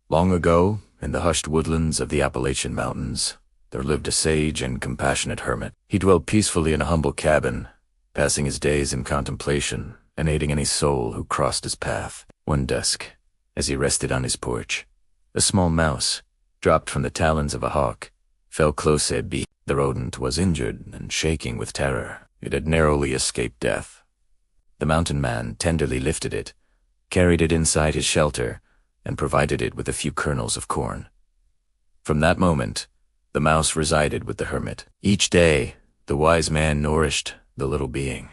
Long ago, in the hushed woodlands of the Appalachian Mountains, there lived a sage and compassionate hermit. He dwelt peacefully in a humble cabin, passing his days in contemplation and aiding any soul who crossed his path. One dusk, as he rested on his porch, a small mouse, dropped from the talons of a hawk, fell close at beak. The rodent was injured and shaking with terror. It had narrowly escaped death. The mountain man tenderly lifted it, carried it inside his shelter, and provided it with a few kernels of corn. From that moment, the mouse resided with the hermit. Each day, the wise man nourished the little being,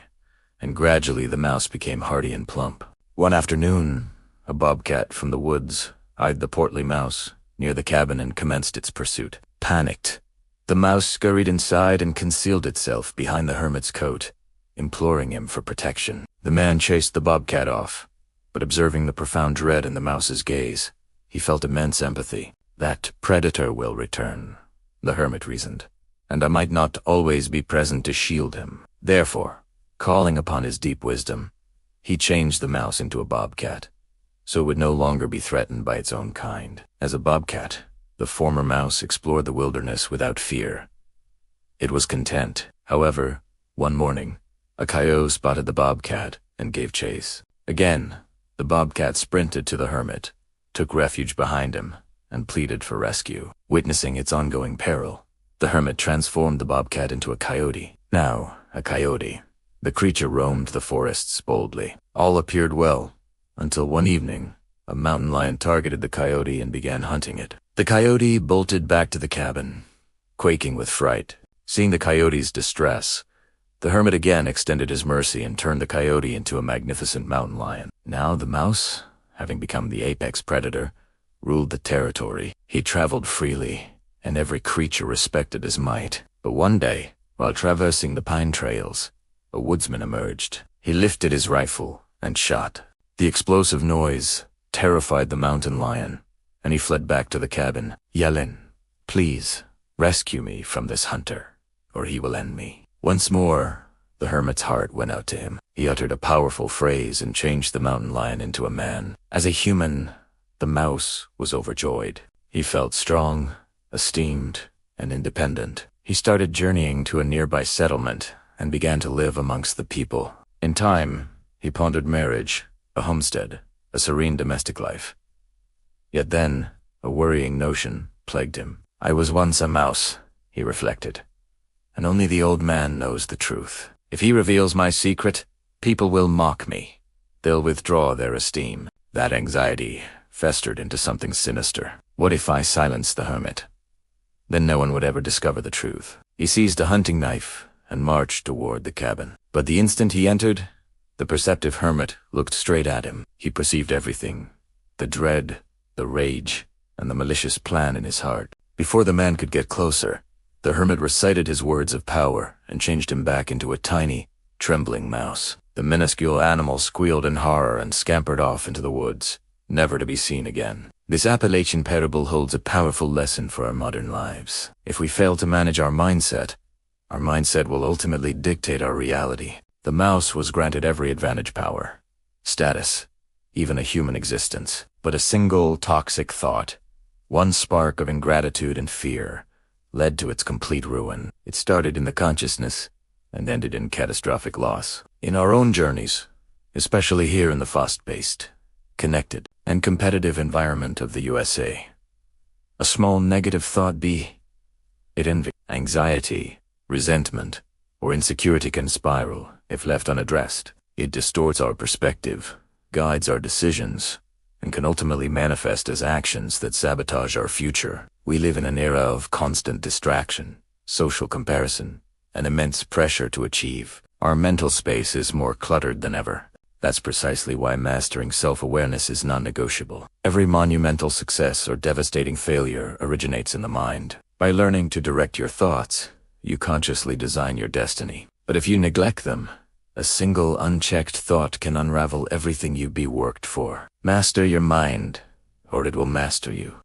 and gradually the mouse became hardy and plump. One afternoon, a bobcat from the woods eyed the portly mouse near the cabin and commenced its pursuit. Panicked, the mouse scurried inside and concealed itself behind the hermit's coat, imploring him for protection. The man chased the bobcat off, but observing the profound dread in the mouse's gaze, he felt immense empathy. That predator will return, the hermit reasoned, and I might not always be present to shield him. Therefore, calling upon his deep wisdom, he changed the mouse into a bobcat, so it would no longer be threatened by its own kind. As a bobcat, the former mouse explored the wilderness without fear. It was content. However, one morning, a coyote spotted the bobcat and gave chase. Again, the bobcat sprinted to the hermit, took refuge behind him, and pleaded for rescue. Witnessing its ongoing peril, the hermit transformed the bobcat into a coyote. Now, a coyote, the creature roamed the forests boldly. All appeared well, until one evening, a mountain lion targeted the coyote and began hunting it. The coyote bolted back to the cabin, quaking with fright. Seeing the coyote's distress, the hermit again extended his mercy and turned the coyote into a magnificent mountain lion. Now the mouse, having become the apex predator, ruled the territory. He traveled freely, and every creature respected his might. But one day, while traversing the pine trails, a woodsman emerged. He lifted his rifle and shot. The explosive noise terrified the mountain lion, and he fled back to the cabin, yelling, "Please, rescue me from this hunter, or he will end me." Once more, the hermit's heart went out to him. He uttered a powerful phrase and changed the mountain lion into a man. As a human, the mouse was overjoyed. He felt strong, esteemed, and independent. He started journeying to a nearby settlement and began to live amongst the people. In time, he pondered marriage, a homestead, a serene domestic life. Yet then, a worrying notion plagued him. "I was once a mouse," he reflected, "and only the old man knows the truth. If he reveals my secret, people will mock me. They'll withdraw their esteem." That anxiety festered into something sinister. What if I silenced the hermit? Then no one would ever discover the truth. He seized a hunting knife and marched toward the cabin. But the instant he entered, the perceptive hermit looked straight at him. He perceived everything: the dread, the rage, and the malicious plan in his heart. Before the man could get closer, the hermit recited his words of power and changed him back into a tiny, trembling mouse. The minuscule animal squealed in horror and scampered off into the woods, never to be seen again. This Appalachian parable holds a powerful lesson for our modern lives. If we fail to manage our mindset will ultimately dictate our reality. The mouse was granted every advantage: power, status, even a human existence. But a single toxic thought, one spark of ingratitude and fear, led to its complete ruin. It started in the consciousness and ended in catastrophic loss. In our own journeys, especially here in the fast-paced, connected, and competitive environment of the USA, a small negative thought, be it envy, anxiety, resentment, or insecurity, can spiral if left unaddressed. It distorts our perspective, guides our decisions, and can ultimately manifest as actions that sabotage our future. We live in an era of constant distraction, social comparison, and immense pressure to achieve. Our mental space is more cluttered than ever. That's precisely why mastering self-awareness is non-negotiable. Every monumental success or devastating failure originates in the mind. By learning to direct your thoughts, you consciously design your destiny. But if you neglect them, a single unchecked thought can unravel everything you worked for. Master your mind, or it will master you.